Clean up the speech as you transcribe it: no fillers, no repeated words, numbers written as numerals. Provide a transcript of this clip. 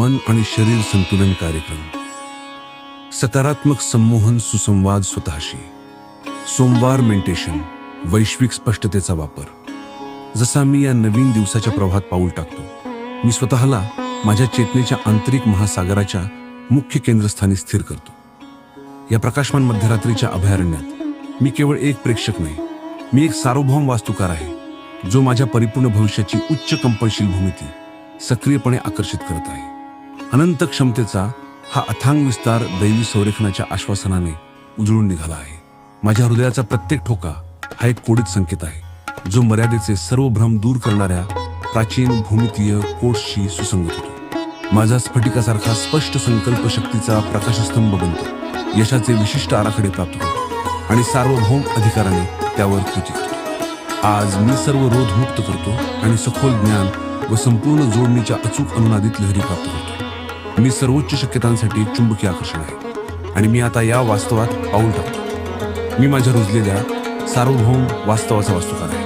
मन आणि शरीर संतुलन कार्यक्रम. सकारात्मक संमोहन, सुसंवाद स्वतःशी. सोमवार मेडिटेशन, वैश्विक स्पष्टतेचा वापर. जसा मी या नवीन दिवसाच्या प्रवाहात पाऊल टाकतो, मी स्वतःला माझ्या चेतनेच्या आंतरिक महासागराच्या मुख्य केंद्रस्थानी स्थिर करतो. या प्रकाशमान मध्यरात्रीच्या अभयारण्यात मी केवळ एक प्रेक्षक नाही, मी एक सार्वभौम वास्तुकार आहे, जो माझ्या परिपूर्ण भविष्याची उच्च कंपनशील भूमिती सक्रियपणे आकर्षित करत आहे. अनंत क्षमतेचा हा अथांग विस्तार दैवी संरेखनाच्या आश्वासनाने उजळून निघाला आहे. माझ्या हृदयाचा प्रत्येक ठोका हा एक कोडित संकेत आहे, जो मर्यादेचे सर्व भ्रम दूर करणाऱ्या प्राचीन भूमितीय कोड्सशी सुसंगत होतो. माझा स्फटिकासारखा स्पष्ट संकल्प शक्तीचा प्रकाशस्तंभ बनतो, यशाचे विशिष्ट आराखडे प्राप्त करतो आणि सार्वभौम अधिकाराने त्यावर कृती करतो. आज मी सर्व रोध मुक्त करतो आणि सखोल ज्ञान व संपूर्ण जोडणीच्या अचूक अनुनादित लहरी प्राप्त करतो. मी सर्वोच्च शक्यतांसाठी एक चुंबकीय आकर्षण आहे आणि मी आता या वास्तवात पाऊल टाकतो. मी माझ्या रुजलेल्या सार्वभौम वास्तवाचा वास्तुकार आहे.